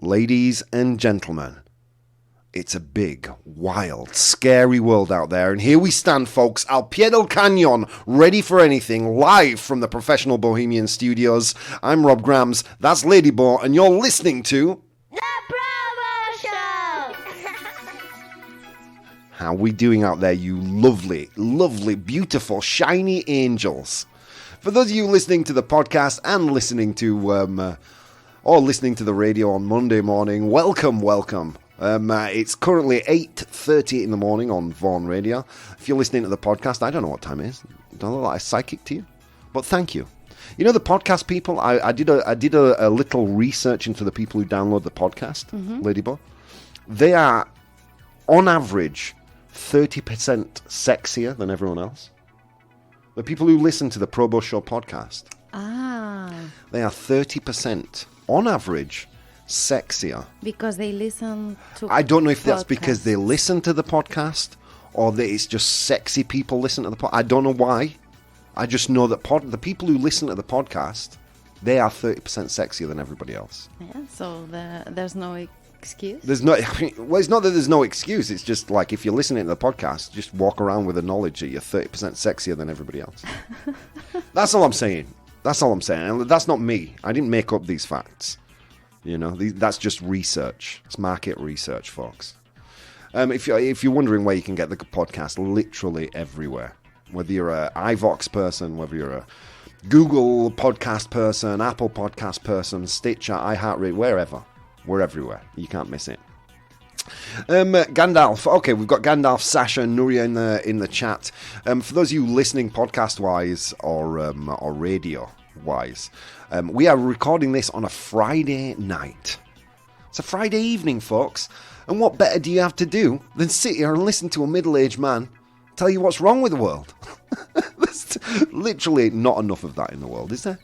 Ladies and gentlemen, it's a big, wild, scary world out there, and here we stand, folks, al pie del cañon, ready for anything, live from the Professional Bohemian Studios. I'm Rob Grams, that's Lady Bo, and you're listening to... The Bravo Show! How we doing out there, you lovely, lovely, beautiful, shiny angels? For those of you listening to the podcast and listening to... or listening to the radio on Monday morning, welcome. It's currently 8:30 in the morning on Vaughan Radio. If you're listening to the podcast, I don't know what time it is. I don't know that I'm psychic to you, but thank you. You know, the podcast people, I did a little research into the people who download the podcast, Ladybug. They are, on average, 30% sexier than everyone else. The people who listen to the Probo Show podcast, they are 30%, on average, sexier. Because they listen to I don't know if that's podcasts. because they listen to the podcast or that it's just sexy people listen to the podcast. I don't know why. I just know that the people who listen to the podcast, they are 30% sexier than everybody else. Yeah, so there's no excuse. There's no, well, it's not that there's no excuse. It's just like if you're listening to the podcast, just walk around with the knowledge that you're 30% sexier than everybody else. That's all I'm saying. And that's not me. I didn't make up these facts. You know, that's just research. It's market research, folks. If you're wondering where you can get the podcast, literally everywhere. Whether you're a iVox person, whether you're a Google podcast person, Apple podcast person, Stitcher, iHeartRadio, wherever. We're everywhere. You can't miss it. Gandalf. Okay, we've got Gandalf, Sasha, and Nuria in the chat. For those of you listening podcast-wise or radio-wise, we are recording this on a Friday night. It's a Friday evening, folks. And what better do you have to do than sit here and listen to a middle-aged man tell you what's wrong with the world? There's literally not enough of that in the world, is there?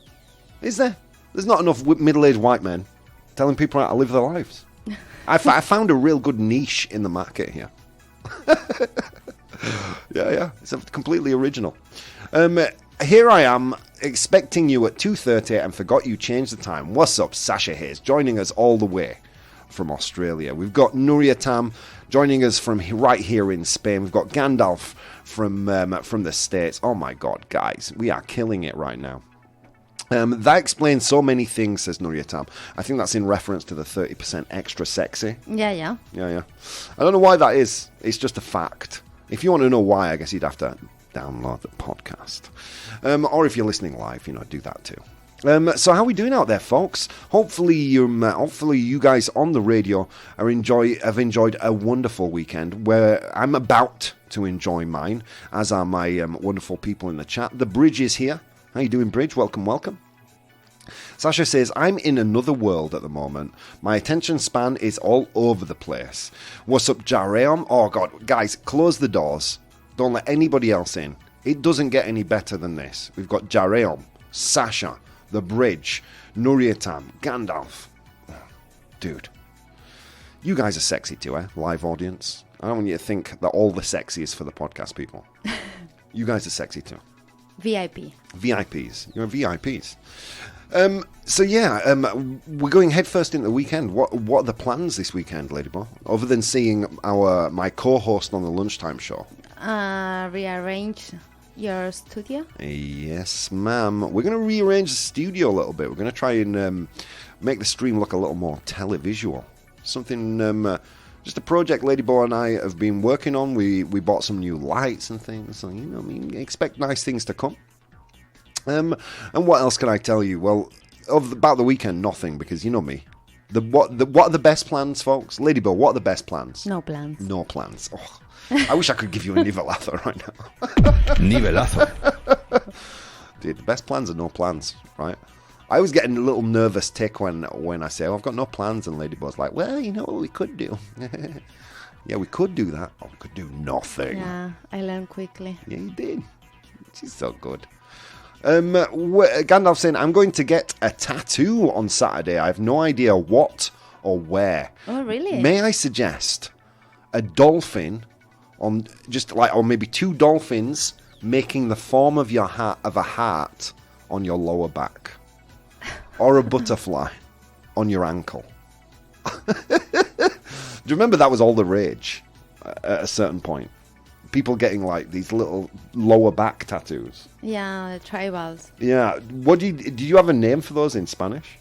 Is there? There's not enough middle-aged white men telling people how to live their lives. I found a real good niche in the market here. Yeah. It's completely original. Here I am, expecting you at 2:30 and forgot you changed the time. What's up, Sasha Hayes, joining us all the way from Australia. We've got Nuria Tam joining us from right here in Spain. We've got Gandalf from the States. Oh my God, guys, we are killing it right now. That explains so many things, says Nuria Tam. I think that's in reference to the 30% extra sexy. Yeah. I don't know why that is. It's just a fact. If you want to know why, I guess you'd have to download the podcast. Or if you're listening live, do that too. So how are we doing out there, folks? Hopefully you guys on the radio have enjoyed a wonderful weekend, where I'm about to enjoy mine, as are my wonderful people in the chat. The Bridge is here. How you doing, Bridge? Welcome. Sasha says, I'm in another world at the moment. My attention span is all over the place. What's up, Jareom? Oh, God. Guys, close the doors. Don't let anybody else in. It doesn't get any better than this. We've got Jareom, Sasha, The Bridge, Nuria Tam, Gandalf. Oh, dude. You guys are sexy too, eh? Live audience. I don't want you to think that all the sexy is for the podcast people. You guys are sexy too. VIPs. You're VIPs. We're going headfirst into the weekend. What are the plans this weekend, Ladybug? Other than seeing my co-host on the lunchtime show. Rearrange your studio? Yes, ma'am. We're going to rearrange the studio a little bit. We're going to try and make the stream look a little more televisual. Something... just a project Ladybug and I have been working on. We bought some new lights and things. So, expect nice things to come. And what else can I tell you? Well, about the weekend, nothing, because you know me. What are the best plans, folks? Ladybug, what are the best plans? No plans. No plans. Oh, I wish I could give you a nivelazo right now. Nivelazo. Dude, the best plans are no plans, right? I always get a little nervous tick when I say, I've got no plans, and Ladybug's like, well, you know what we could do? Yeah, we could do that, or we could do nothing. Yeah, I learned quickly. Yeah, you did. She's so good. Gandalf saying, I'm going to get a tattoo on Saturday. I have no idea what or where. Oh, really? May I suggest a dolphin on or maybe two dolphins making the form of a heart on your lower back, or a butterfly on your ankle. Do you remember that was all the rage at a certain point? People getting like these little lower back tattoos. Yeah, the tribals. Yeah. Did you have a name for those in Spanish?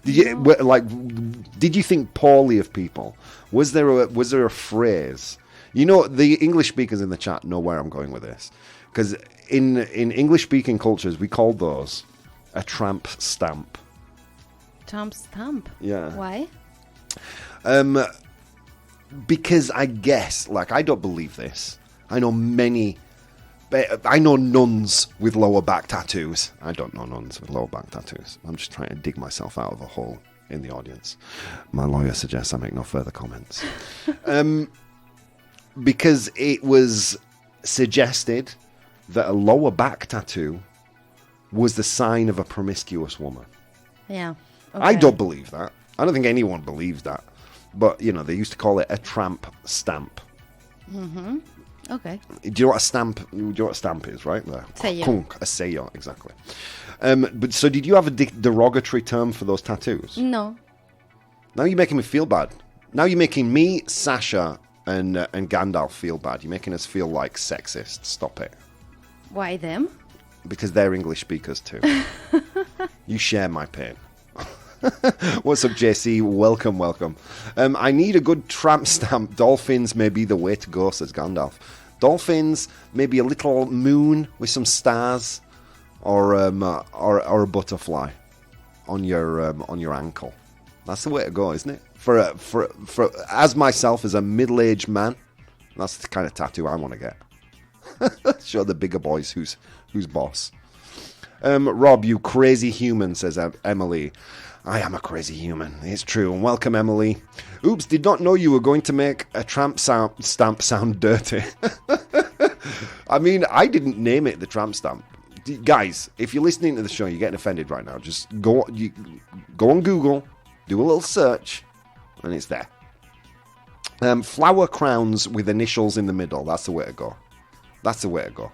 Did you think poorly of people? Was there a phrase? You know, the English speakers in the chat know where I'm going with this, because in English speaking cultures we call those a tramp stamp. Tramp stamp? Yeah. Why? Because I guess, like, I don't believe this. I know nuns with lower back tattoos. I don't know nuns with lower back tattoos. I'm just trying to dig myself out of a hole in the audience. My lawyer suggests I make no further comments. Because it was suggested that a lower back tattoo was the sign of a promiscuous woman. Yeah. I okay. don't believe that. I don't think anyone believes that. But, you know, they used to call it a tramp stamp. Mm-hmm. Okay. Do you know what a stamp? Do you know what a stamp is, right? Sello. A sello, exactly. But so, did you have a derogatory term for those tattoos? No. Now you're making me feel bad. Now you're making me, Sasha, and Gandalf feel bad. You're making us feel like sexist. Stop it. Why them? Because they're English speakers too. You share my pain. What's up, JC? Welcome, welcome. I need a good tramp stamp. Dolphins may be the way to go, says Gandalf. Dolphins, maybe a little moon with some stars, or a butterfly on your ankle. That's the way to go, isn't it? For as myself as a middle-aged man, that's the kind of tattoo I want to get. Show the bigger boys who's boss. Rob, you crazy human, says Emily. I am a crazy human. It's true. And welcome, Emily. Oops, did not know you were going to make a tramp stamp sound dirty. I mean, I didn't name it the tramp stamp. Guys, if you're listening to the show, you're getting offended right now. Just go on Google, do a little search, and it's there. Flower crowns with initials in the middle. That's the way to go. That's the way to go.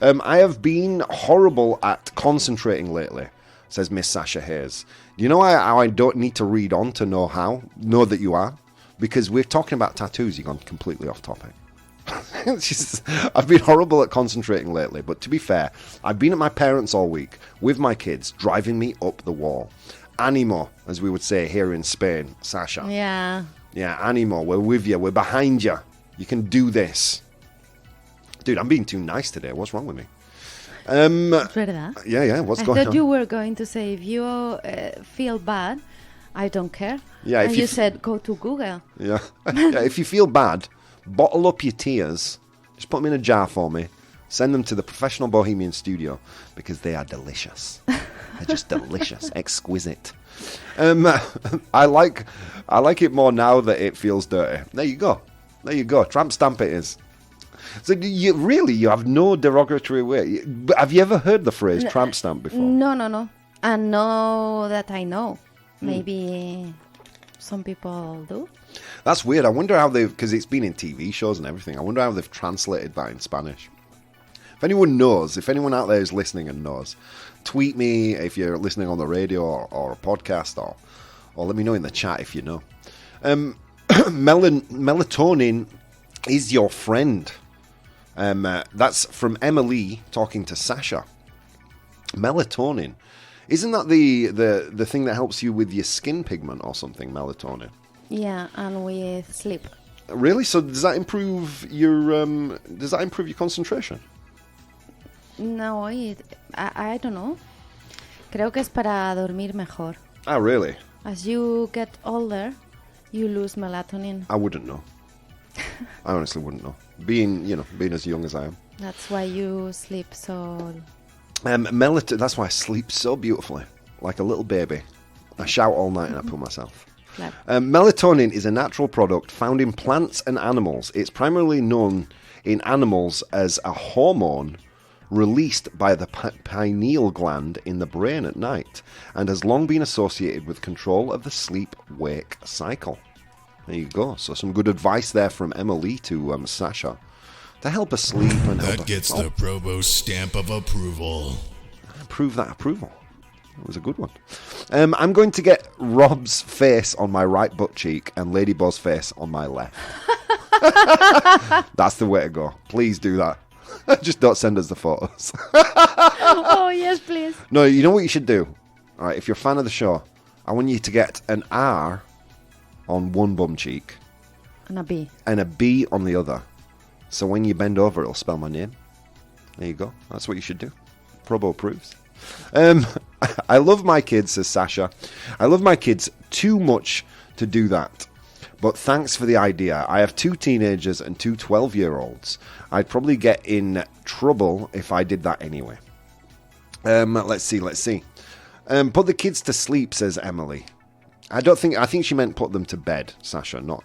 I have been horrible at concentrating lately, says Miss Sasha Hayes. You know how I don't need to read on to know that you are? Because we're talking about tattoos, you've gone completely off topic. I've been horrible at concentrating lately, but to be fair, I've been at my parents' all week with my kids, driving me up the wall. Animo, as we would say here in Spain, Sasha. Yeah. Yeah, animo, we're with you, we're behind you. You can do this. Dude, I'm being too nice today. What's wrong with me? ¿Verdad? Yeah, what's I going on? thought you were going to say, if you feel bad, I don't care. Yeah, and if you said, go to Google. Yeah. Yeah, if you feel bad, bottle up your tears, just put them in a jar for me, send them to the Professional Bohemian Studio, because they are delicious. They're just delicious, exquisite. I like it more now that it feels dirty. There you go. Tramp stamp it is. So you have no derogatory way. Have you ever heard the phrase tramp stamp before? No. And no that I know. Maybe some people do. That's weird. I wonder how because it's been in TV shows and everything. I wonder how they've translated that in Spanish. If anyone knows, if anyone out there is listening and knows, tweet me if you're listening on the radio or a podcast, or let me know in the chat if you know. Melatonin is your friend. That's from Emily talking to Sasha. Melatonin. Isn't that the thing that helps you with your skin pigment or something, melatonin? Yeah, and with sleep. Really? So does that improve your concentration? No, I don't know. Creo que es para dormir mejor. Ah, really? As you get older, you lose melatonin. I wouldn't know. I honestly wouldn't know. Being as young as I am. That's why you sleep so... That's why I sleep so beautifully, like a little baby. I shout all night and I put myself. Melatonin is a natural product found in plants and animals. It's primarily known in animals as a hormone released by the pineal gland in the brain at night, and has long been associated with control of the sleep-wake cycle. There you go. So some good advice there from Emily to Sasha to help us sleep and help that gets the Probo stamp of approval. Prove that approval. It was a good one. I'm going to get Rob's face on my right butt cheek and Lady Bo's face on my left. That's the way to go. Please do that. Just don't send us the photos. Oh, yes, please. No, you know what you should do? All right, if you're a fan of the show, I want you to get an R on one bum cheek And a B. and a B on the other. So when you bend over, it'll spell my name. There you go. That's what you should do. Probo approves. I love my kids, says Sasha. I love my kids too much to do that. But thanks for the idea. I have 2 teenagers and 2 12-year-olds. I'd probably get in trouble if I did that anyway. Let's see. Put the kids to sleep, says Emily. I think she meant put them to bed, Sasha, not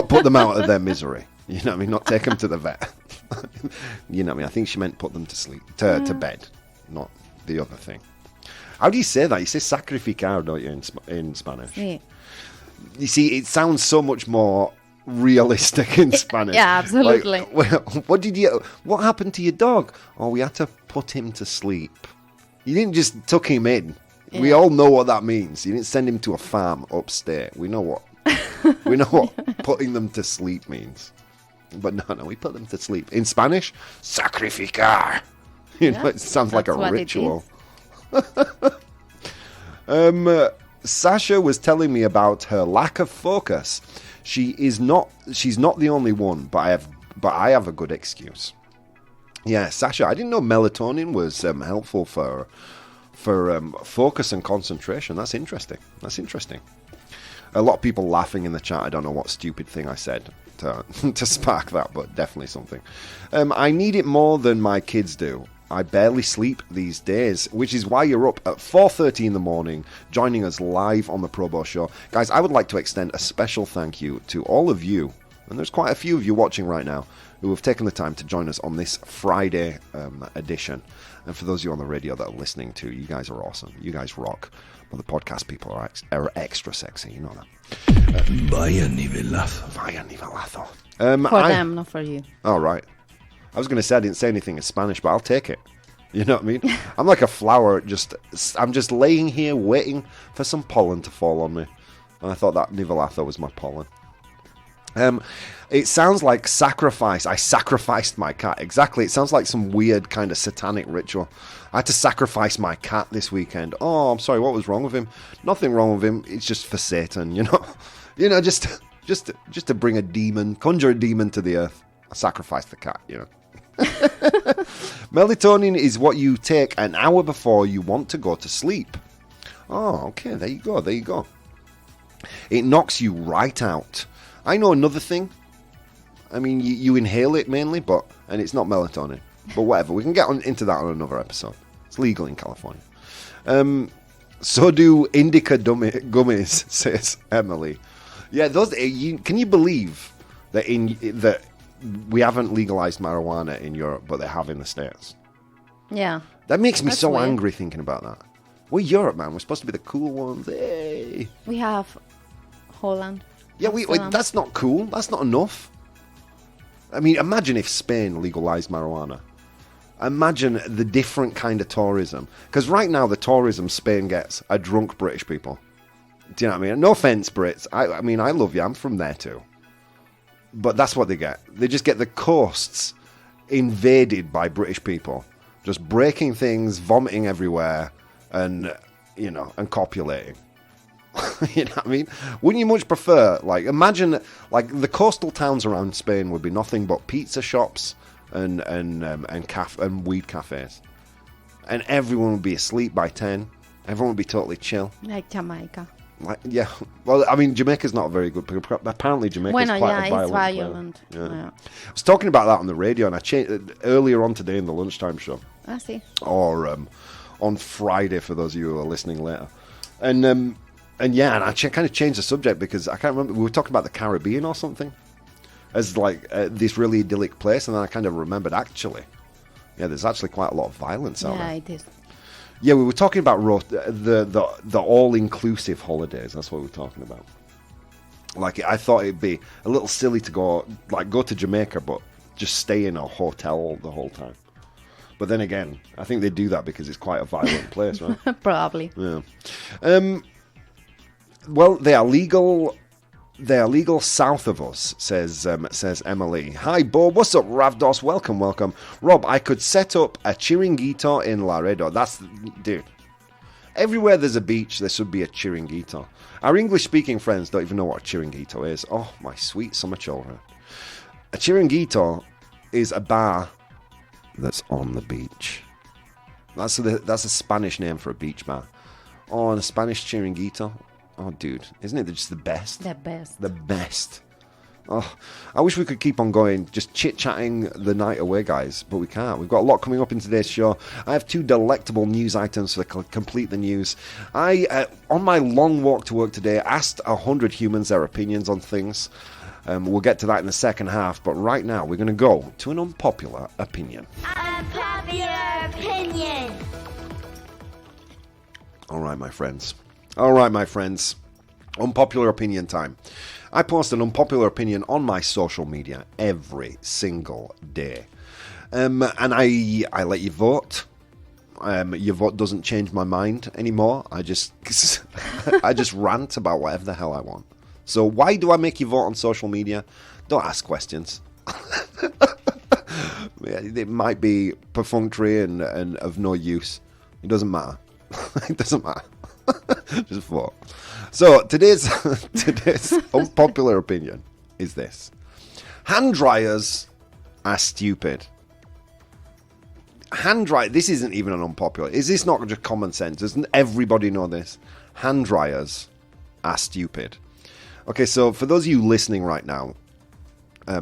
put them out of their misery. You know what I mean? Not take them to the vet. You know what I mean? I think she meant put them to sleep, to bed, not the other thing. How do you say that? You say sacrificar, don't you, in Spanish? Sí. You see, it sounds so much more realistic in Spanish. Yeah, absolutely. Like, what happened to your dog? Oh, we had to put him to sleep. You didn't just tuck him in. Yeah. We all know what that means. You didn't send him to a farm upstate. We know what putting them to sleep means. But no, we put them to sleep. In Spanish, sacrificar. You know, it sounds like a ritual. Sasha was telling me about her lack of focus. She's not the only one, but I have a good excuse. Yeah, Sasha, I didn't know melatonin was helpful for focus and concentration. That's interesting. A lot of people laughing in the chat. I don't know what stupid thing I said to spark that, but definitely something. I need it more than my kids do. I barely sleep these days, which is why you're up at 4:30 in the morning, joining us live on the Probo Show. Guys, I would like to extend a special thank you to all of you, and there's quite a few of you watching right now, who have taken the time to join us on this Friday edition. And for those of you on the radio that are listening to, you guys are awesome. You guys rock. But the podcast people are extra sexy, you know that. Vaya nivelazo. Vaya nivelazo. For them, not for you. All right. I was going to say I didn't say anything in Spanish, but I'll take it. You know what I mean? I'm like a flower. I'm just laying here waiting for some pollen to fall on me. And I thought that nivelazo was my pollen. It sounds like sacrifice. I sacrificed my cat. Exactly. It sounds like some weird kind of satanic ritual. I had to sacrifice my cat this weekend. Oh, I'm sorry. What was wrong with him? Nothing wrong with him. It's just for Satan, you know. You know, just to bring a demon, conjure a demon to the earth. I sacrificed the cat, you know. Melatonin is what you take an hour before you want to go to sleep. Oh, okay. There you go. It knocks you right out. I know another thing. I mean, you inhale it mainly, and it's not melatonin. But whatever, we can get into that on another episode. It's legal in California. So do indica gummies, says Emily. Yeah, those. Can you believe that we haven't legalized marijuana in Europe, but they have in the States? Yeah. That makes me so weird. angry thinking about that. We're Europe, man. We're supposed to be the cool ones. Hey. We have Holland. Yeah, that's not cool. That's not enough. I mean, imagine if Spain legalized marijuana. Imagine the different kind of tourism. Because right now, the tourism Spain gets are drunk British people. Do you know what I mean? No offense, Brits. I mean, I love you. I'm from there too. But that's what they get. They just get the coasts invaded by British people. Just breaking things, vomiting everywhere, and, you know, and copulating. You know what I mean? Wouldn't you much prefer, like, imagine, like, the coastal towns around Spain would be nothing but pizza shops and weed cafes. And everyone would be asleep by 10. Everyone would be totally chill. Like Jamaica. Like, yeah. Well, I mean, Jamaica's not very good. Apparently, Jamaica's quite a violent. It's violent. Yeah. I was talking about that on the radio, and I changed earlier on today in the lunchtime show. I see. Or on Friday, for those of you who are listening later. And I kind of changed the subject because I can't remember. We were talking about the Caribbean or something as like this really idyllic place, and then I kind of remembered actually, yeah, there's actually quite a lot of violence out there. Yeah, it is. Yeah, we were talking about the all-inclusive holidays. That's what we were talking about. Like, I thought it'd be a little silly to go to Jamaica, but just stay in a hotel the whole time. But then again, I think they do that because it's quite a violent place, right? Probably. Yeah. Well, they are legal. They are legal south of us, says Emily. Hi, Bob. What's up, Ravdos? Welcome, welcome. Rob, I could set up a chiringuito in Laredo. Dude. Everywhere there's a beach, there should be a chiringuito. Our English-speaking friends don't even know what a chiringuito is. Oh, my sweet summer children. A chiringuito is a bar that's on the beach. That's a Spanish name for a beach bar. Oh, and a Spanish chiringuito. Oh, dude, isn't it just the best? The best. The best. Oh, I wish we could keep on going, just chit-chatting the night away, guys, but we can't. We've got a lot coming up in today's show. I have 2 delectable news items to complete the news. I, on my long walk to work today, asked 100 humans their opinions on things. We'll get to that in the second half, but right now we're going to go to an unpopular opinion. Unpopular opinion. All right, my friends. Unpopular opinion time. I post an unpopular opinion on my social media every single day. And I let you vote. Your vote doesn't change my mind anymore. I just rant about whatever the hell I want. So why do I make you vote on social media? Don't ask questions. It might be perfunctory and of no use. It doesn't matter. It doesn't matter. Just vote. So today's unpopular opinion is this: hand dryers are stupid. This isn't even an unpopular. Is this not just common sense? Doesn't everybody know this? Hand dryers are stupid. Okay, so for those of you listening right now,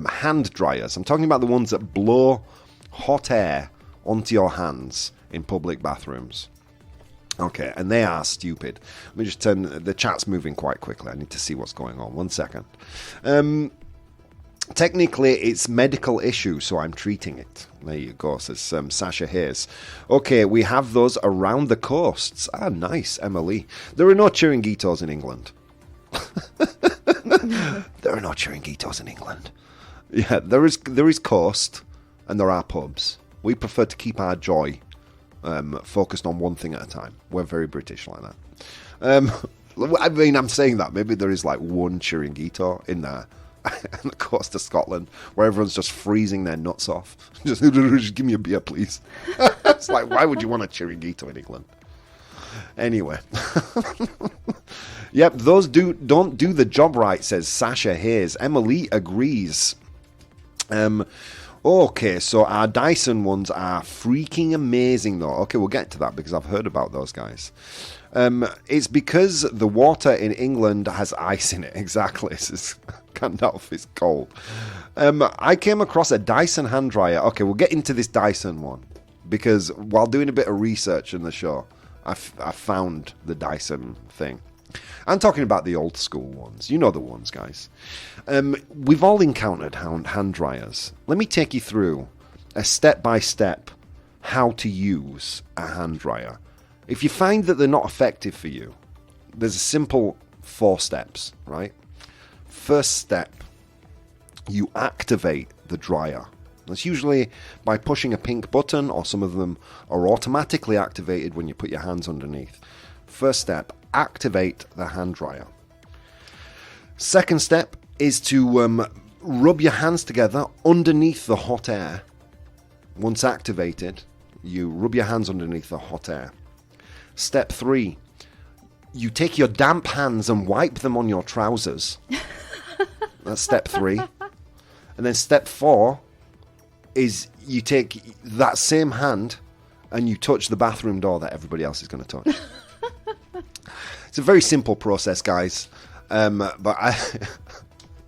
hand dryers. I'm talking about the ones that blow hot air onto your hands in public bathrooms. Okay, and they are stupid. Let me just turn... The chat's moving quite quickly. I need to see what's going on. 1 second. Technically, it's medical issue, so I'm treating it. There you go, says Sasha Hayes. Okay, we have those around the coasts. Ah, nice, Emily. There are no chiringuitos in England. There are no chiringuitos in England. Yeah, there is coast, and there are pubs. We prefer to keep our joy focused on one thing at a time. We're very British like that. I mean, I'm saying that. Maybe there is like one chiringuito in there on the coast of Scotland where everyone's just freezing their nuts off. Just give me a beer, please. It's like, why would you want a chiringuito in England? Anyway. Yep, those don't do the job right, says Sasha Hayes. Emily agrees. Okay, so our Dyson ones are freaking amazing, though. Okay, we'll get to that because I've heard about those guys. It's because the water in England has ice in it. Exactly. It's Gandalf is cold. I came across a Dyson hand dryer. Okay, we'll get into this Dyson one because while doing a bit of research in the show, I found the Dyson thing. I'm talking about the old school ones. You know the ones, guys. We've all encountered hand dryers. Let me take you through a step-by-step how to use a hand dryer. If you find that they're not effective for you, there's a simple 4 steps, right? First step, you activate the dryer. That's usually by pushing a pink button, or some of them are automatically activated when you put your hands underneath. First step, activate the hand dryer. Second step is to rub your hands together underneath the hot air. Once activated, you rub your hands underneath the hot air. Step 3, you take your damp hands and wipe them on your trousers. That's step 3. And then step 4 is you take that same hand and you touch the bathroom door that everybody else is going to touch. It's a very simple process, guys. But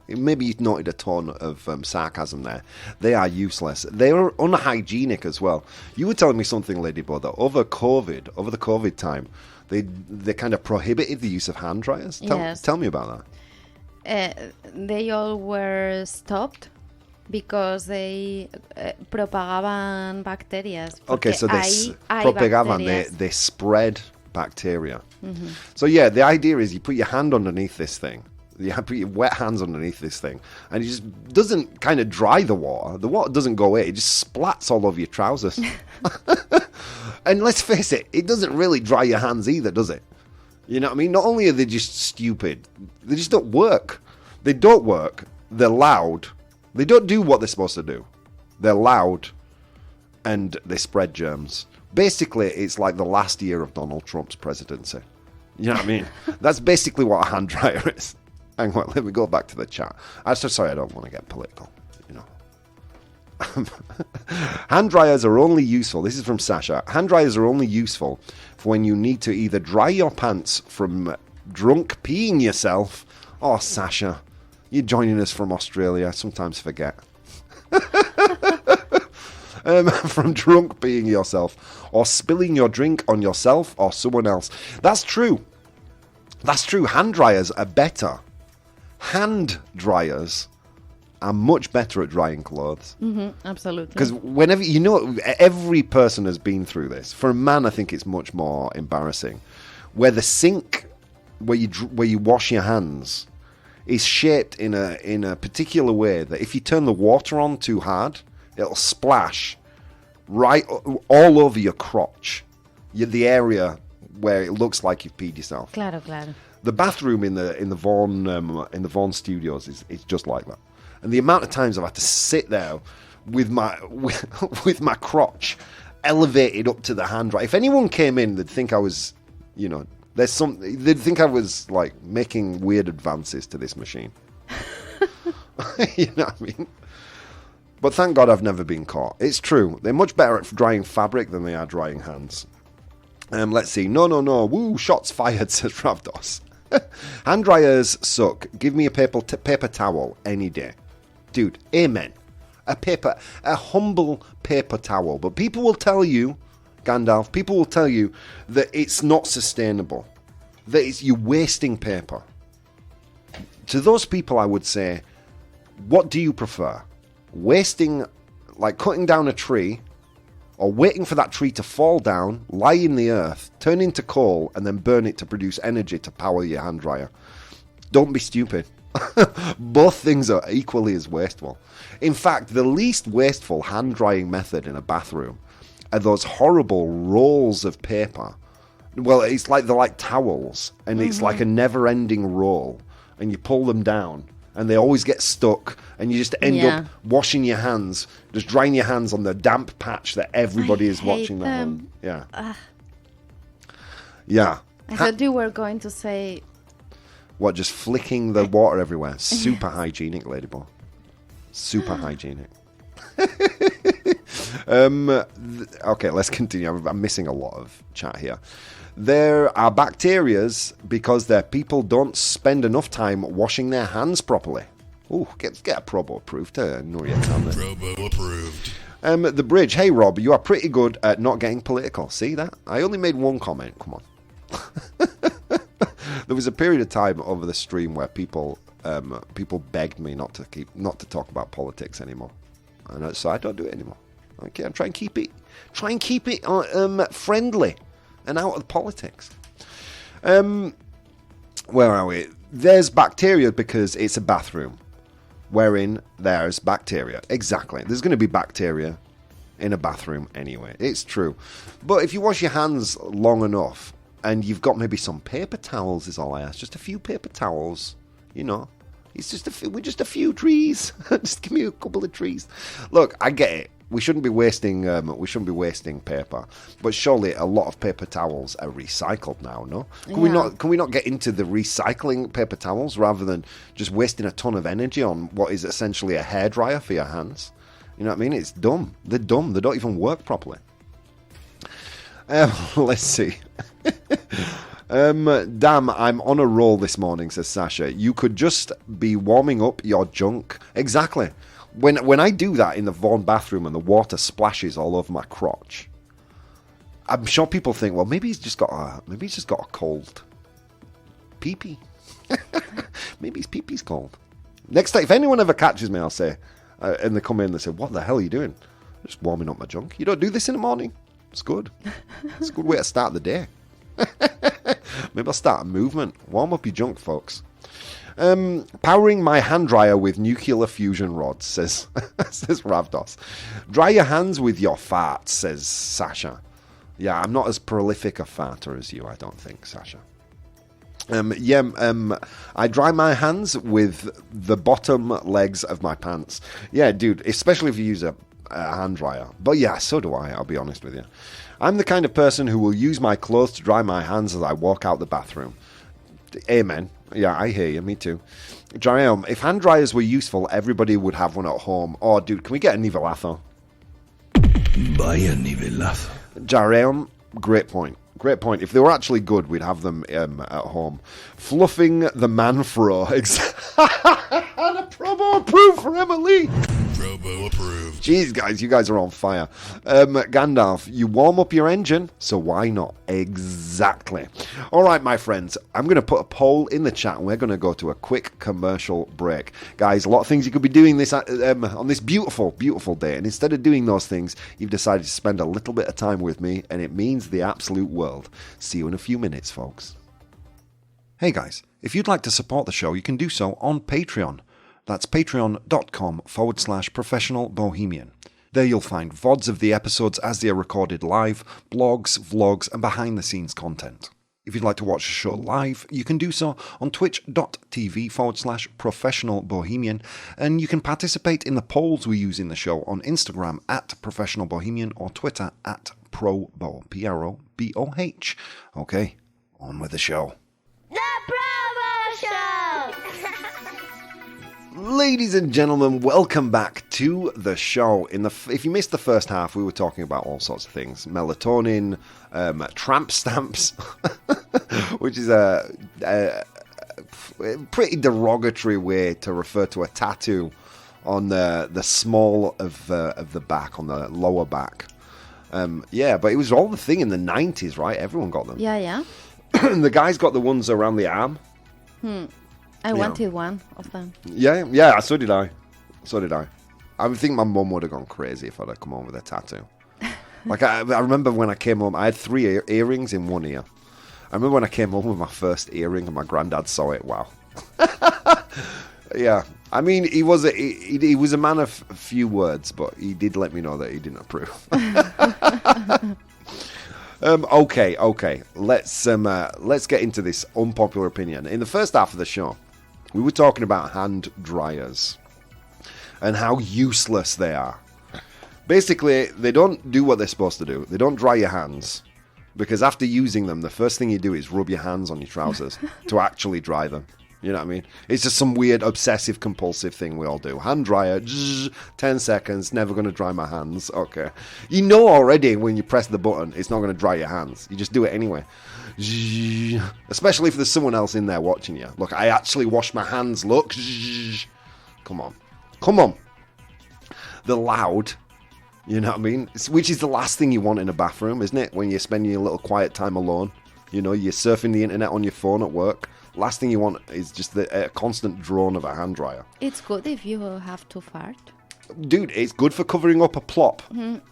maybe you noted a ton of sarcasm there. They are useless. They are unhygienic as well. You were telling me something, Lady Bo, that over the COVID time, they kind of prohibited the use of hand dryers. Yes. Tell me about that. They all were stopped because they propagaban bacterias. Okay, so they propagaban, they spread bacteria. Mm-hmm. So yeah, the idea is you put your hand underneath this thing. You put your wet hands underneath this thing, and it just doesn't kind of dry the water. The water doesn't go away. It just splats all over your trousers. And let's face it, it doesn't really dry your hands either, does it? You know what I mean? Not only are they just stupid, they just don't work. They don't work. They're loud. They don't do what they're supposed to do. They're loud, and they spread germs. Basically, it's like the last year of Donald Trump's presidency. You know what I mean? That's basically what a hand dryer is. Hang on, let me go back to the chat. I'm so sorry, I don't want to get political. You know, hand dryers are only useful. This is from Sasha. Hand dryers are only useful for when you need to either dry your pants from drunk peeing yourself. Oh, Sasha, you're joining us from Australia. I sometimes forget. From drunk peeing yourself, or spilling your drink on yourself or someone else. That's true. That's true. Hand dryers are better. Hand dryers are much better at drying clothes. Absolutely. Because whenever, you know, every person has been through this. For a man, I think it's much more embarrassing. Where the sink, where you wash your hands, is shaped in a particular way that if you turn the water on too hard, it'll splash right all over your crotch, the area where it looks like you've peed yourself. Claro, claro. The bathroom in the Vaughan studios is just like that. And the amount of times I've had to sit there with my with my crotch elevated up to the hand dryer. If anyone came in, they'd think I was, you know, they'd think I was like making weird advances to this machine. You know what I mean? But thank God I've never been caught. It's true. They're much better at drying fabric than they are drying hands. Let's see. No. Woo, shots fired, says Ravdos. Hand dryers suck. Give me a paper towel any day. Dude, amen. A humble paper towel. But people will tell you, Gandalf, people will tell you that it's not sustainable. That you're wasting paper. To those people, I would say, what do you prefer? Wasting, like cutting down a tree, or waiting for that tree to fall down, lie in the earth, turn into coal, and then burn it to produce energy to power your hand dryer. Don't be stupid. Both things are equally as wasteful. In fact, the least wasteful hand drying method in a bathroom are those horrible rolls of paper. Well, it's like they're like towels, and it's like a never-ending roll, and you pull them down, and they always get stuck, and you just end up washing your hands, just drying your hands on the damp patch that everybody is watching their hand. Yeah. Yeah. I thought you were going to say... What, just flicking the water everywhere? Super hygienic, Ladyboy. Super hygienic. Okay, let's continue. I'm missing a lot of chat here. There are bacterias because their people don't spend enough time washing their hands properly. Oh, get a Probo approved to Nuria Tanner. Probo approved. The Bridge. Hey, Rob, you are pretty good at not getting political. See that? I only made one comment. Come on. There was a period of time over the stream where people begged me not to talk about politics anymore, and so I don't do it anymore. Okay, I try and keep it friendly and out of politics. Where are we? There's bacteria because it's a bathroom, wherein there's bacteria. Exactly. There's going to be bacteria in a bathroom anyway. It's true. But if you wash your hands long enough, and you've got maybe some paper towels, is all I ask. Just a few paper towels, you know. It's just we're just a few trees. Just give me a couple of trees. Look, I get it. We shouldn't be wasting paper, but surely a lot of paper towels are recycled now. No, can we not get into the recycling paper towels rather than just wasting a ton of energy on what is essentially a hairdryer for your hands? You know what I mean? It's dumb. They're dumb. They don't even work properly. Let's see. Damn, I'm on a roll this morning, says Sasha. You could just be warming up your junk. Exactly. When I do that in the Vaughan bathroom and the water splashes all over my crotch, I'm sure people think, well, maybe he's just got a cold pee-pee. Maybe his pee-pee's cold. Next time, if anyone ever catches me, I'll say, and they come in and they say, what the hell are you doing? I'm just warming up my junk. You don't do this in the morning? It's good. It's a good way to start the day. Maybe I'll start a movement. Warm up your junk, folks. Powering my hand dryer with nuclear fusion rods, says Ravdos. Dry your hands with your farts, says Sasha. Yeah, I'm not as prolific a farter as you, I don't think, Sasha. I dry my hands with the bottom legs of my pants. Yeah, dude, especially if you use a hand dryer. But yeah, so do I, I'll be honest with you. I'm the kind of person who will use my clothes to dry my hands as I walk out the bathroom. Amen. Yeah, I hear you, me too. Jariel, if hand dryers were useful, everybody would have one at home. Oh, dude, can we get a nivelazo? Vaya nivelazo. Jariel, great point. Great point. If they were actually good, we'd have them at home. Fluffing the manfro. And a promo approved for Emily. Promo approved. Jeez, guys, you guys are on fire. Gandalf, you warm up your engine, so why not? Exactly. All right, my friends, I'm going to put a poll in the chat, and we're going to go to a quick commercial break. Guys, a lot of things you could be doing this on this beautiful, beautiful day, and instead of doing those things, you've decided to spend a little bit of time with me, and it means the absolute world. See you in a few minutes, folks. Hey, guys, if you'd like to support the show, you can do so on Patreon. That's patreon.com/professional bohemian. There you'll find VODs of the episodes as they are recorded live, blogs, vlogs, and behind-the-scenes content. If you'd like to watch the show live, you can do so on twitch.tv/professional bohemian, and you can participate in the polls we use in the show on Instagram @professional bohemian or Twitter @probo, PROBOH. Okay, on with the show. The Bravo Show! Ladies and gentlemen, welcome back to the show. If you missed the first half, we were talking about all sorts of things. Melatonin, tramp stamps, which is a pretty derogatory way to refer to a tattoo on the small of the back, on the lower back. Yeah, but it was all the thing in the 90s, right? Everyone got them. Yeah. The guys got the ones around the arm. I wanted one of them. Yeah, so did I. I would think my mum would have gone crazy if I'd have come home with a tattoo. Like, I remember when I came home, I had 3 earrings in one ear. I remember when I came home with my first earring and my granddad saw it. Wow. Yeah. I mean, he was a man of few words, but he did let me know that he didn't approve. Okay. Let's get into this unpopular opinion. In the first half of the show, we were talking about hand dryers and how useless they are. Basically, they don't do what they're supposed to do. They don't dry your hands, because after using them, the first thing you do is rub your hands on your trousers to actually dry them. You know what I mean? It's just some weird obsessive compulsive thing we all do. Hand dryer, 10 seconds, never going to dry my hands. Okay. You know already when you press the button, it's not going to dry your hands. You just do it anyway. Especially if there's someone else in there watching you. Look, I actually wash my hands, look. Come on. The loud, you know what I mean? Which is the last thing you want in a bathroom, isn't it? When you're spending a little quiet time alone. You know, you're surfing the internet on your phone at work. Last thing you want is just a constant drone of a hand dryer. It's good if you have to fart. Dude, it's good for covering up a plop,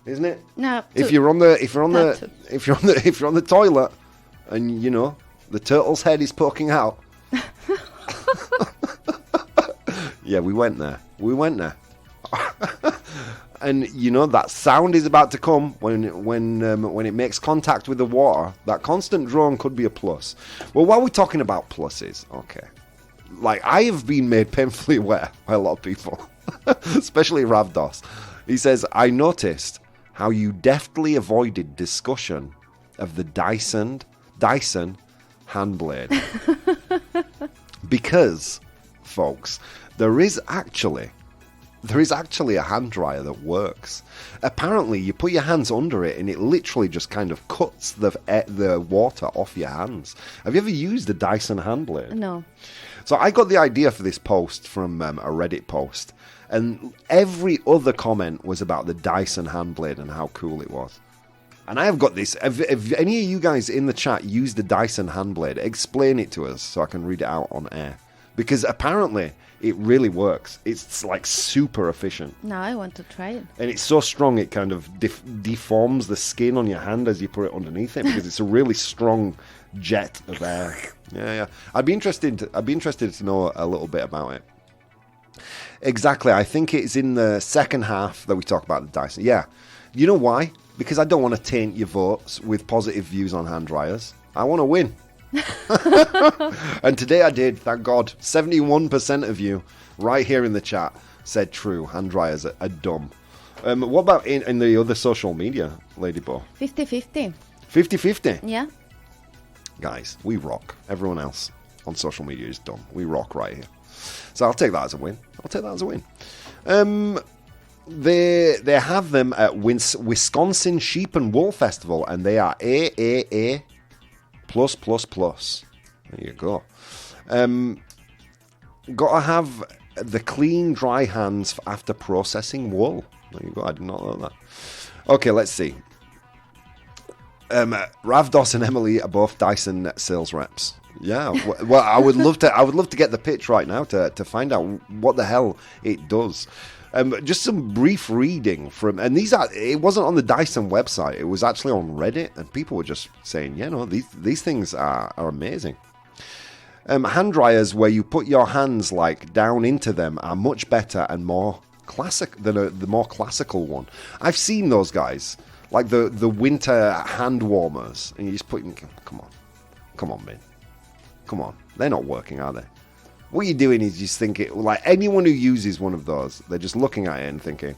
isn't it? No. If you're on the toilet and you know the turtle's head is poking out. Yeah, we went there. And you know that sound is about to come when it makes contact with the water. That constant drone could be a plus. Well, while we're talking about pluses, okay, like I have been made painfully aware by a lot of people, especially Ravdos. He says, I noticed how you deftly avoided discussion of the Dyson hand blade. Because, folks, there is actually a hand dryer that works. Apparently, you put your hands under it and it literally just kind of cuts the water off your hands. Have you ever used a Dyson hand blade? No. So I got the idea for this post from a Reddit post, and every other comment was about the Dyson hand blade and how cool it was. And I have got this. If any of you guys in the chat use the Dyson hand blade, explain it to us so I can read it out on air. Because apparently it really works. It's like super efficient. Now I want to try it. And it's so strong it kind of deforms the skin on your hand as you put it underneath it, because it's a really strong jet of air. Yeah. I'd be interested to know a little bit about it. Exactly. I think it's in the second half that we talk about the Dyson. Yeah. You know why? Because I don't want to taint your votes with positive views on hand dryers. I want to win. And today I did, thank God. 71% of you right here in the chat said true. Hand dryers are dumb. What about in the other social media, Lady Bo? 50-50. 50-50? Yeah. Guys, we rock. Everyone else on social media is dumb. We rock right here. So I'll take that as a win. They have them at Wisconsin Sheep and Wool Festival, and they are AAA+++. There you go. Gotta have the clean, dry hands after processing wool. There you go. I did not know that. Okay, let's see. Ravdos and Emily are both Dyson sales reps. Yeah, well, I would love to get the pitch right now to find out what the hell it does. Just some brief reading from, and it wasn't on the Dyson website. It was actually on Reddit, and people were just saying, these things are amazing. Hand dryers where you put your hands like down into them are much better and more classic than the more classical one. I've seen those guys, like the winter hand warmers, and you just put, come on, man. Come on, they're not working, are they? What you're doing is just thinking, like anyone who uses one of those, they're just looking at it and thinking,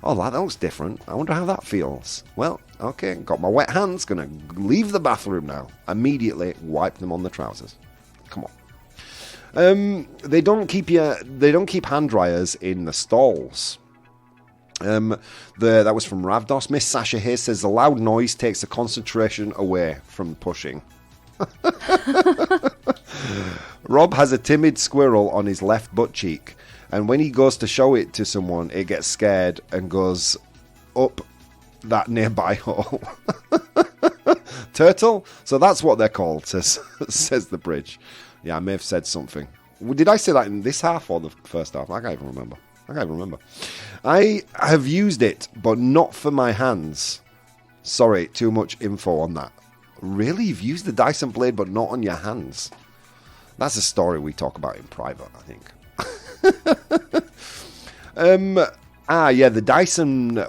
oh, that looks different. I wonder how that feels. Well, okay, got my wet hands, gonna leave the bathroom now. Immediately wipe them on the trousers. Come on. They don't keep hand dryers in the stalls. That was from Ravdos. Miss Sasha Hayes says the loud noise takes the concentration away from pushing. Rob has a timid squirrel on his left butt cheek, and when he goes to show it to someone, it gets scared and goes up that nearby hole. Turtle? So that's what they're called, says the bridge. Yeah, I may have said something. Did I say that in this half or the first half? I can't even remember. I have used it, but not for my hands. Sorry, too much info on that. Really? You've used the Dyson blade, but not on your hands? That's a story we talk about in private, I think. The Dyson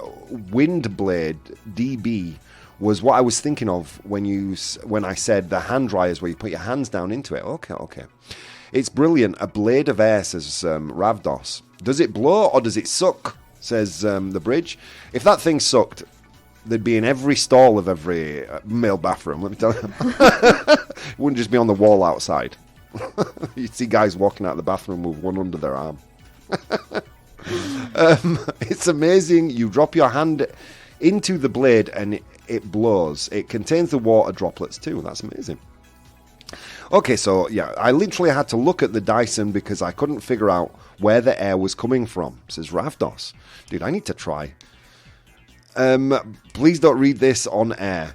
Wind Blade DB was what I was thinking of when I said the hand dryers where you put your hands down into it. Okay. It's brilliant. A blade of air, says Ravdos. Does it blow or does it suck, says the bridge. If that thing sucked, they'd be in every stall of every male bathroom, let me tell you. It wouldn't just be on the wall outside. You'd see guys walking out of the bathroom with one under their arm. It's amazing. You drop your hand into the blade and it blows. It contains the water droplets too. That's amazing. Okay, so yeah, I literally had to look at the Dyson because I couldn't figure out where the air was coming from, says Ravdos. Dude, I need to try. Please don't read this on air.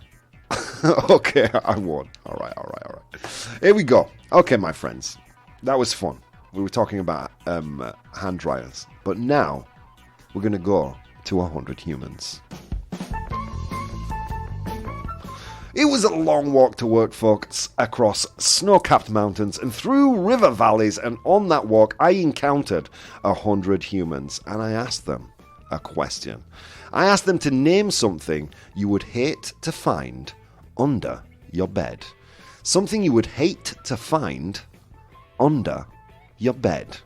Okay, I won't. All right. Here we go. Okay, my friends. That was fun. We were talking about hand dryers. But now, we're going to go to 100 humans. It was a long walk to work, folks, across snow-capped mountains and through river valleys, and on that walk, I encountered 100 humans, and I asked them a question. I asked them to name something you would hate to find under your bed. Something you would hate to find under your bed.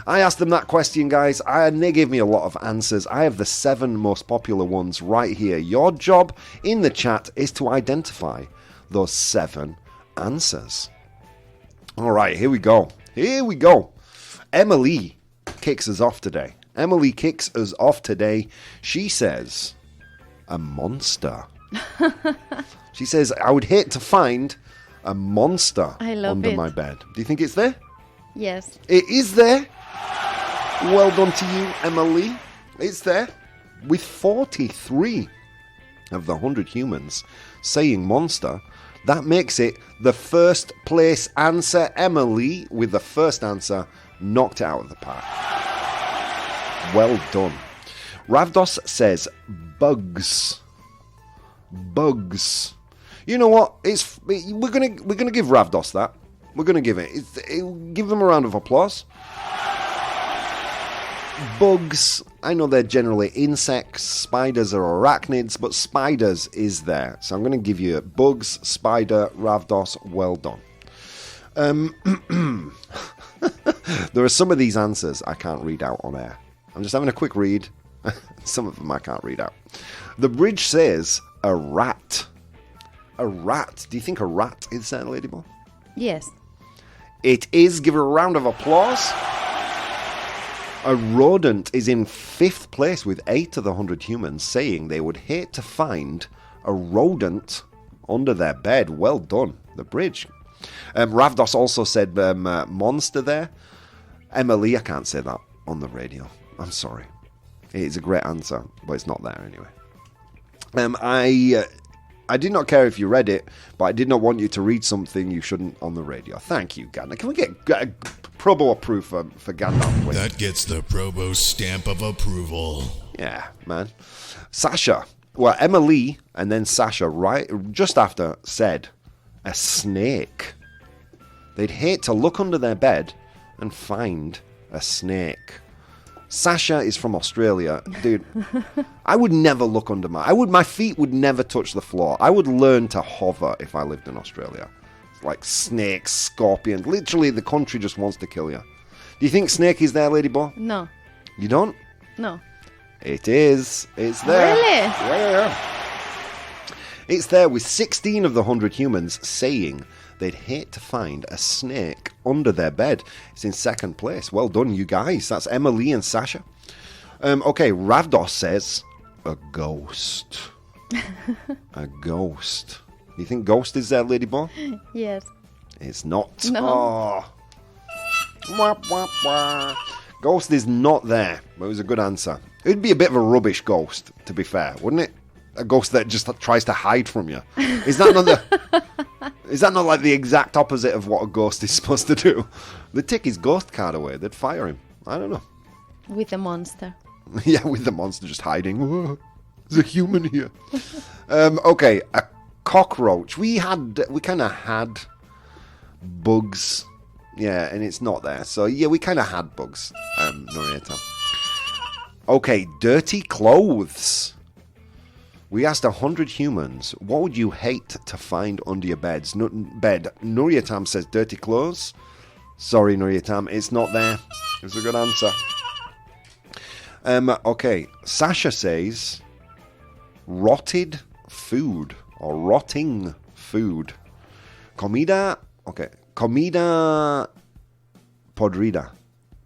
I asked them that question, guys, and they gave me a lot of answers. I have the 7 most popular ones right here. Your job in the chat is to identify those 7 answers. All right, here we go. Emily kicks us off today. She says, a monster. She says, I would hate to find a monster under my bed. Do you think it's there? Yes. It is there. Well done to you, Emily. It's there. With 43 of the 100 humans saying monster, that makes it the first place answer. Emily, with the first answer, knocked it out of the park. Well done. Ravdos says bugs. Bugs. You know what? We're gonna give Ravdos that. We're going to give it. Give them a round of applause. Bugs, I know they're generally insects. Spiders are arachnids, but spiders is there. So I'm going to give you bugs, spider, Ravdos, well done. There are some of these answers I can't read out on air. I'm just having a quick read. Some of them I can't read out. The bridge says a rat. A rat. Do you think a rat is there, Ladyball? Yes. It is. Give her a round of applause. A rodent is in 5th place with 8 of the 100 humans saying they would hate to find a rodent under their bed. Well done. The bridge. Ravdos also said monster there. Emily, I can't say that on the radio. I'm sorry. It is a great answer, but it's not there anyway. I did not care if you read it, but I did not want you to read something you shouldn't on the radio. Thank you, Gandalf. Can we get a Probo approve for Gandalf, please? That gets the Probo stamp of approval. Yeah, man. Sasha. Well, Emily and then Sasha, right just after, said a snake. They'd hate to look under their bed and find a snake. Sasha is from Australia. Dude, I would never look under my feet would never touch the floor. I would learn to hover if I lived in Australia. It's like snakes, scorpions. Literally, the country just wants to kill you. Do you think snake is there, Ladyball? No. You don't? No. It is. It's there. Really? Yeah. It's there with 16 of the 100 humans saying they'd hate to find a snake under their bed. It's in 2nd place. Well done, you guys. That's Emily and Sasha. Okay, Ravdos says a ghost. A ghost. Do you think ghost is there, Ladyball? Yes. It's not. No. Oh. Wah, wah, wah. Ghost is not there. But it was a good answer. It'd be a bit of a rubbish ghost, to be fair, wouldn't it? A ghost that just tries to hide from you. Is that not like the exact opposite of what a ghost is supposed to do? They'd take his ghost card away. They'd fire him. I don't know. With a monster. Yeah, with the monster just hiding. Whoa, there's a human here. Okay, a cockroach. We kind of had bugs. Yeah, and it's not there. So, yeah, we kind of had bugs, Norieta. Okay, dirty clothes. We asked 100 humans, what would you hate to find under your bed? Nuryatam says dirty clothes. Sorry, Nuryatam, it's not there. It was a good answer. Okay, Sasha says rotted food or rotting food. Comida podrida.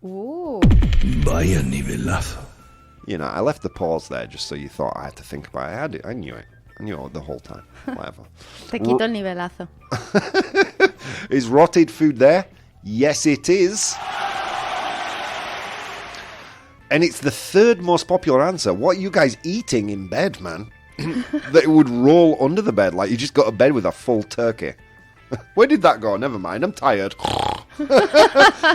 Ooh. Vaya nivelazo. You know, I left the pause there just so you thought I had to think about it. I knew it. I knew it the whole time. Whatever. Te quito el nivelazo. Is rotted food there? Yes, it is. And it's the 3rd most popular answer. What are you guys eating in bed, man? That it would roll under the bed like you just got to bed with a full turkey. Where did that go? Never mind. I'm tired.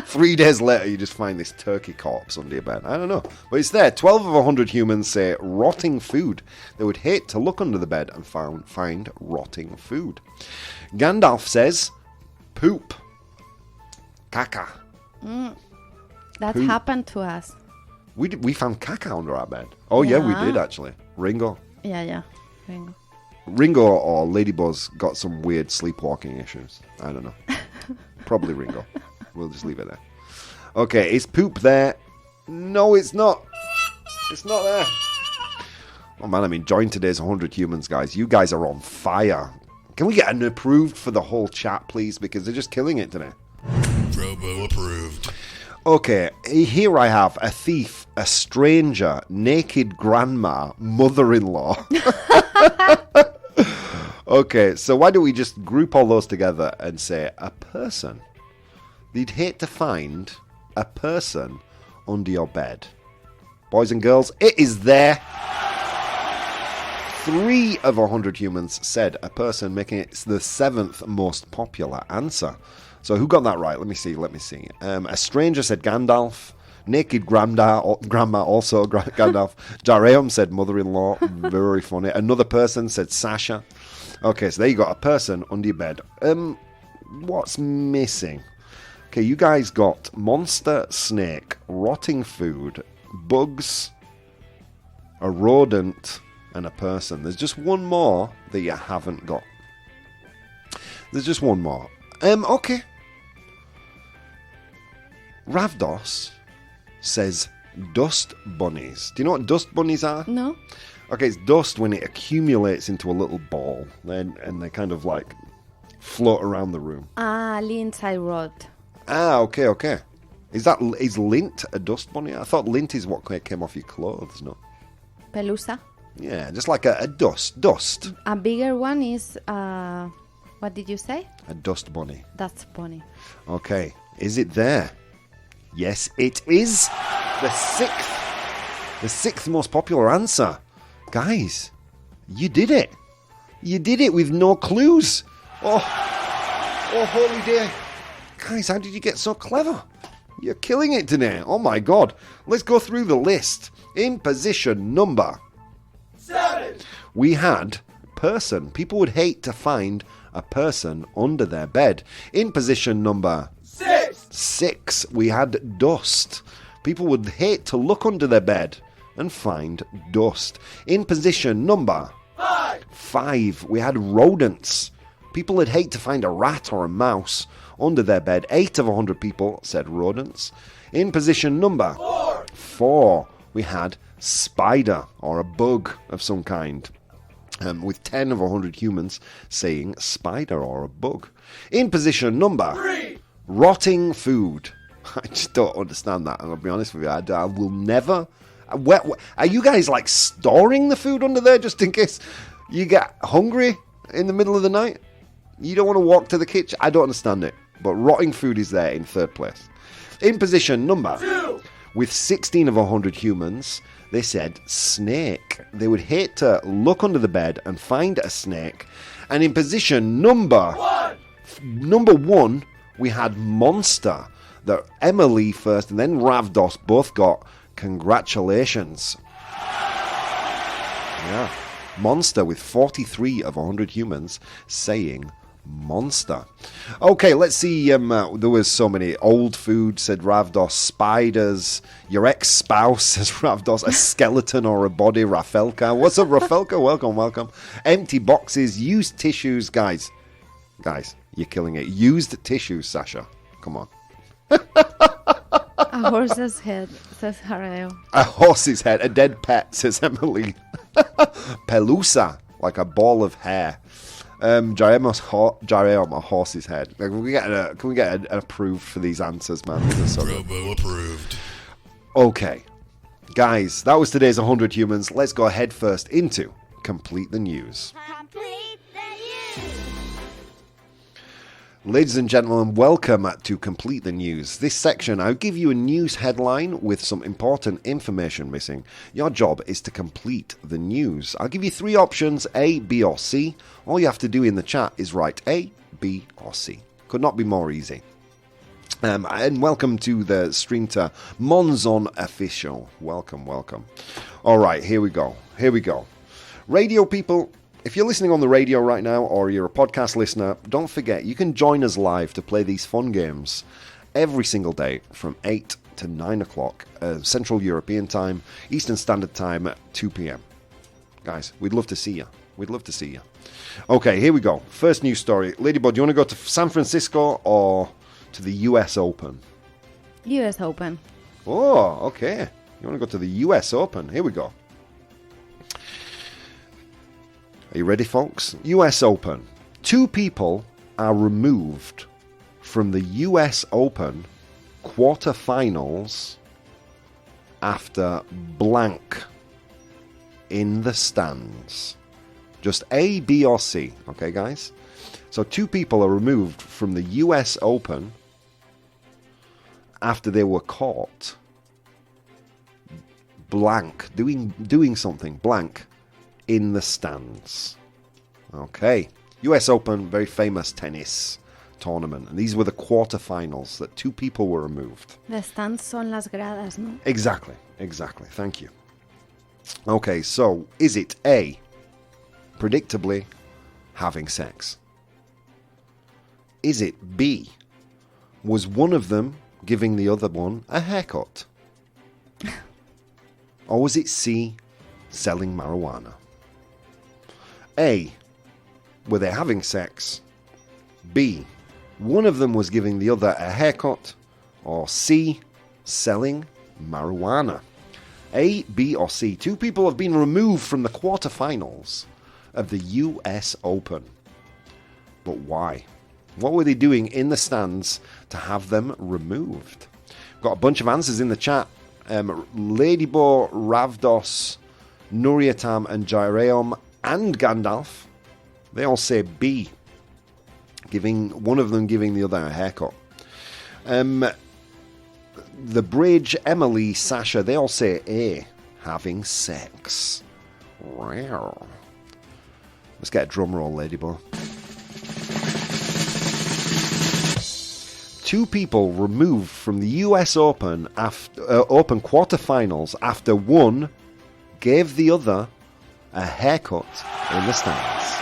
3 days later, you just find this turkey corpse under your bed. I don't know. But it's there. 12 of 100 humans say rotting food. They would hate to look under the bed and find rotting food. Gandalf says poop. Caca. That Poop. happened to us. We found caca under our bed. Oh, yeah, we Yeah. did, actually. Ringo. Yeah. Vengo. Ringo or Ladybuzz got some weird sleepwalking issues. I don't know. Probably Ringo. We'll just leave it there. Okay, is poop there? No, it's not. It's not there. Oh man, I'm enjoying today's 100 humans, guys. You guys are on fire. Can we get an approved for the whole chat, please? Because they're just killing it today. Probo approved. Okay, here I have a thief, a stranger, naked grandma, mother-in-law. Okay, so why don't we just group all those together and say a person? You'd hate to find a person under your bed. Boys and girls, it is there. 3 of 100 humans said a person, making it the 7th most popular answer. So who got that right? Let me see. A stranger said Gandalf. Naked grandma also Gandalf. Jareum said mother-in-law. Very funny. Another person said Sasha. Okay, so there you got a person under your bed. What's missing? Okay, you guys got monster, snake, rotting food, bugs, a rodent, and a person. There's just one more that you haven't got. There's just one more. Okay. Ravdos says dust bunnies. Do you know what dust bunnies are? No? Okay, it's dust when it accumulates into a little ball, and they kind of like float around the room. Ah, Lindsay wrote. Ah, okay. Is lint a dust bunny? I thought lint is what came off your clothes, no? Pelusa. Yeah, just like a dust. A bigger one is, what did you say? A dust bunny. That's bunny. Okay, is it there? Yes, it is. The sixth most popular answer. Guys, you did it. You did it with no clues. Oh, holy day. Guys, how did you get so clever? You're killing it today. Oh my God. Let's go through the list. In position number 7. we had person. People would hate to find a person under their bed. In position number 6, we had dust. People would hate to look under their bed and find dust. In position number 5, we had rodents. People would hate to find a rat or a mouse under their bed. 8 of 100 people said rodents. In position number 4, we had spider or a bug of some kind. With 10 of 100 humans saying spider or a bug. In position number 3, rotting food. I just don't understand that. I'll be honest with you. I will never. Are you guys like storing the food under there just in case you get hungry in the middle of the night? You don't want to walk to the kitchen? I don't understand it. But rotting food is there in third place. In position number 2, with 16 of 100 humans, they said snake. They would hate to look under the bed and find a snake. And in position number 1, we had monster. That Emily first and then Ravdos both got congratulations. Yeah. Monster with 43 of 100 humans saying monster. Okay, let's see. There was so many. Old food, said Ravdos. Spiders. Your ex-spouse, says Ravdos. A skeleton or a body, Rafelka. What's up, Rafelka? Welcome. Empty boxes. Used tissues. Guys, you're killing it. Used tissues, Sasha. Come on. A horse's head, says Hareo. A horse's head. A dead pet, says Emily. Pelusa, like a ball of hair. Jareum, a horse's head. Can we get an approved for these answers, man? These are so good. Robo approved. Okay, guys, that was today's 100 humans. Let's go head first into Complete the News. Complete the news. Ladies and gentlemen, welcome to Complete the News. This section, I'll give you a news headline with some important information missing. Your job is to complete the news. I'll give you 3 options, A, B, or C. All you have to do in the chat is write A, B, or C. Could not be more easy. And welcome to the stream to Monzon Official. Welcome. All right, here we go. Radio people, if you're listening on the radio right now or you're a podcast listener, don't forget you can join us live to play these fun games every single day from 8 to 9 o'clock Central European Time, Eastern Standard Time at 2 p.m. Guys, we'd love to see you. Okay, here we go. First news story. Ladybug, do you want to go to San Francisco or to the US Open? US Open. Oh, okay. You want to go to the US Open? Here we go. Are you ready, folks? US Open. 2 people are removed from the US Open quarterfinals after blank in the stands. Just A, B, or C. Okay, guys? So 2 people are removed from the US Open after they were caught blank, doing something blank in the stands. Okay. US Open, very famous tennis tournament. And these were the quarterfinals that 2 people were removed. The stands son las gradas, ¿no? Exactly. Thank you. Okay, so is it A, predictably having sex? Is it B, was one of them giving the other one a haircut? Or was it C, selling marijuana? A, were they having sex? B, one of them was giving the other a haircut? Or C, selling marijuana? A, B, or C. 2 people have been removed from the quarterfinals of the US Open. But why? What were they doing in the stands to have them removed? Got a bunch of answers in the chat. Ladybo, Ravdos, Nuriatam, and Jaireum, and Gandalf, they all say B. One of them giving the other a haircut. The Bridge, Emily, Sasha, they all say A, having sex. Wow. Let's get a drum roll, Ladybo. 2 people removed from the US Open Open quarterfinals after one gave the other a haircut in the stands.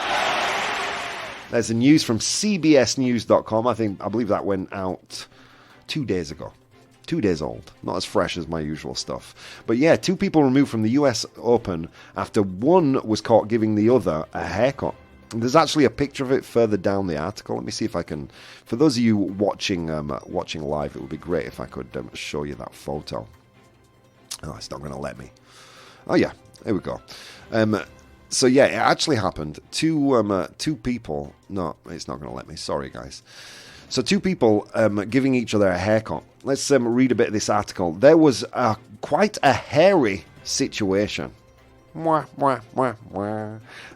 There's the news from CBSnews.com. I believe that went out 2 days ago. 2 days old. Not as fresh as my usual stuff. But yeah, 2 people removed from the US Open after one was caught giving the other a haircut. And there's actually a picture of it further down the article. Let me see if I can... For those of you watching live, it would be great if I could show you that photo. Oh, it's not going to let me. Oh yeah, here we go. So yeah, it actually happened. Two people... No, it's not going to let me. Sorry, guys. So 2 people giving each other a haircut. Let's read a bit of this article. There was quite a hairy situation. There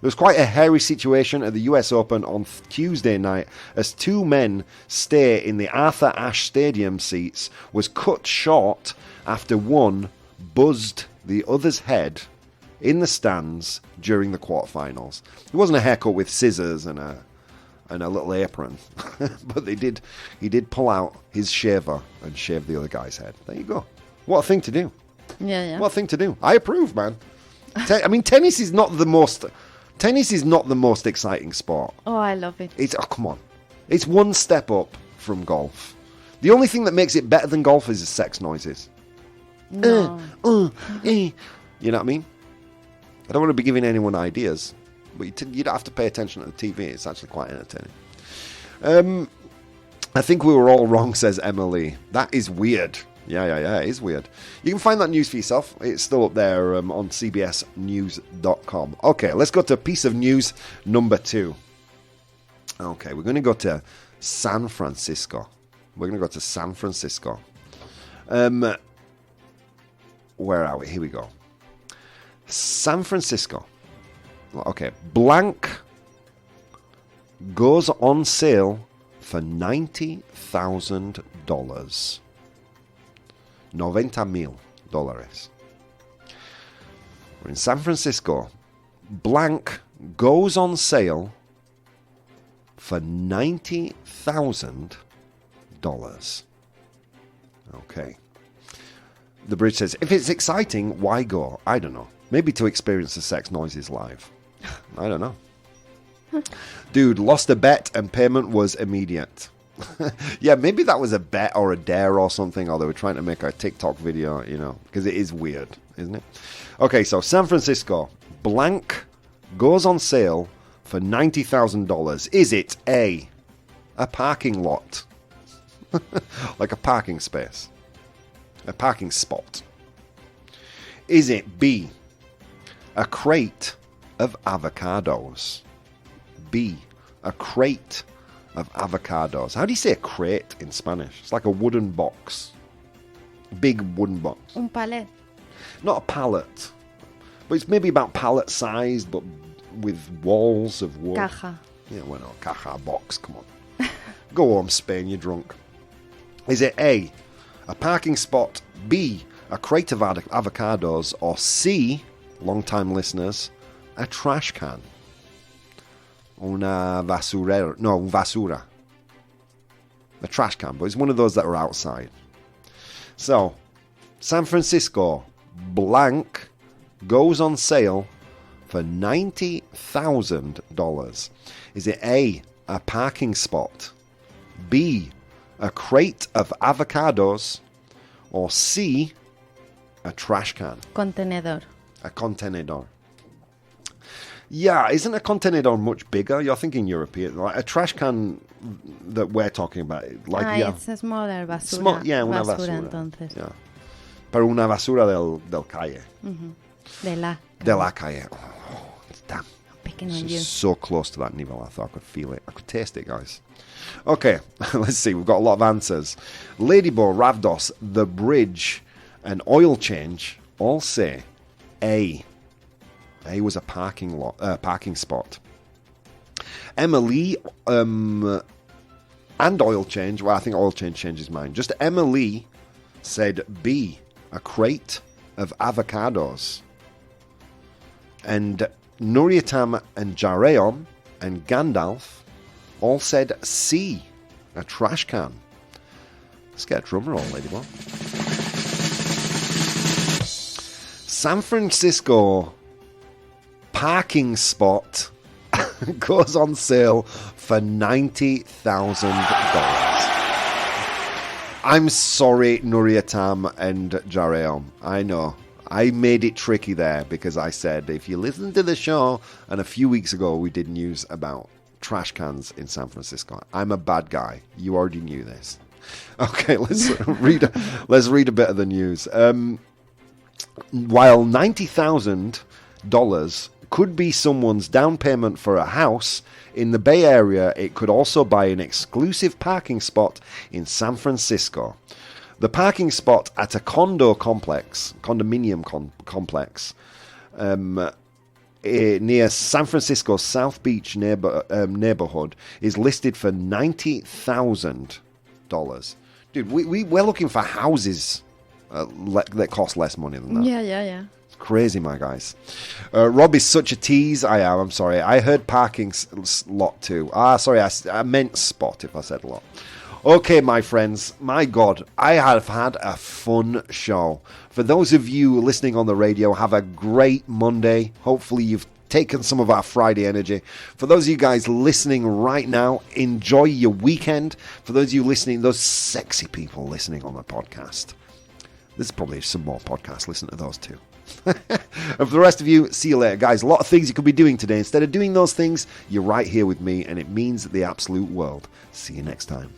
was quite a hairy situation at the US Open on Tuesday night as 2 men stay in the Arthur Ashe Stadium seats was cut short after one buzzed the other's head in the stands during the quarterfinals. It wasn't a haircut with scissors and a little apron, but he did pull out his shaver and shave the other guy's head. There you go. What a thing to do. Yeah. What a thing to do. I approve, man. Tennis is not the most exciting sport. Oh, I love it. Come on. It's one step up from golf. The only thing that makes it better than golf is the sex noises. No. You know what I mean? I don't want to be giving anyone ideas, but you'd have to pay attention to the TV. It's actually quite entertaining. I think we were all wrong, says Emily. That is weird. Yeah, it is weird. You can find that news for yourself. It's still up there on cbsnews.com. Okay, let's go to piece of news number 2. Okay, we're going to go to San Francisco. Where are we? Here we go. San Francisco. Okay, blank goes on sale for $90,000. $90,000. We're in San Francisco. Blank goes on sale for $90,000. Okay. The Bridge says, if it's exciting, why go? I don't know. Maybe to experience the sex noises live. I don't know. Dude, lost a bet and payment was immediate. Yeah, maybe that was a bet or a dare or something, or they were trying to make a TikTok video, because it is weird, isn't it? Okay, so San Francisco, blank goes on sale for $90,000. Is it A, a parking lot? Like a parking space? A parking spot? Is it B, a crate of avocados? B, a crate of avocados. How do you say a crate in Spanish? It's like a wooden box. Big wooden box. Un palet. Not a pallet. But it's maybe about pallet sized, but with walls of wood. Caja. Yeah, well, no, caja, box, come on. Go home, Spain, you're drunk. Is it A, a parking spot, B, a crate of avocados, or C, long-time listeners, a trash can? Una basurero. No, basura. A trash can, but it's one of those that are outside. So, San Francisco, blank, goes on sale for $90,000. Is it A, a parking spot, B, a crate of avocados, or C, a trash can? Contenedor. A contenedor. Yeah, isn't a contenedor much bigger? You're thinking European. Like a trash can that we're talking about. Like, yeah. It's a smaller basura. Una basura. Entonces. Yeah. Pero una basura del calle. De la. De la calle. Oh, damn. Picking on This you. is so close to that nivel. I thought I could feel it. I could taste it, guys. Okay, let's see. We've got a lot of answers. Ladybo, Ravdos, The Bridge, and Oil Change all say A. A was a parking spot. Emily and Oil Change. Well, I think Oil Change changes mine. Just Emily said B, a crate of avocados. And Nuryatam and Jareon and Gandalf all said C, a trash can. Let's get a drum roll, Ladybug. San Francisco parking spot goes on sale for $90,000. I'm sorry, Nuryatam and Jareon. I know. I made it tricky there because I said if you listen to the show, and a few weeks ago we did news about trash cans in San Francisco. I'm a bad guy. You already knew this. Okay, let's read a bit of the news. While $90,000 could be someone's down payment for a house in the Bay Area, it could also buy an exclusive parking spot in San Francisco. The parking spot at a condominium complex near San Francisco's South Beach neighborhood is listed for $90,000. Dude, we're looking for houses that cost less money than that. Yeah. Crazy, my guys. Rob is such a tease. I'm sorry. I heard parking lot too. Sorry, I meant spot if I said lot. Okay, my friends, my God, I have had a fun show. For those of you listening on the radio, have a great Monday. Hopefully you've taken some of our Friday energy. For those of you guys listening right now, enjoy your weekend. For those of you listening, those sexy people listening on the podcast, there's probably some more podcasts. Listen to those too. And for the rest of you, see you later, guys. A lot of things you could be doing today. Instead of doing those things, you're right here with me, and it means the absolute world. See you next time.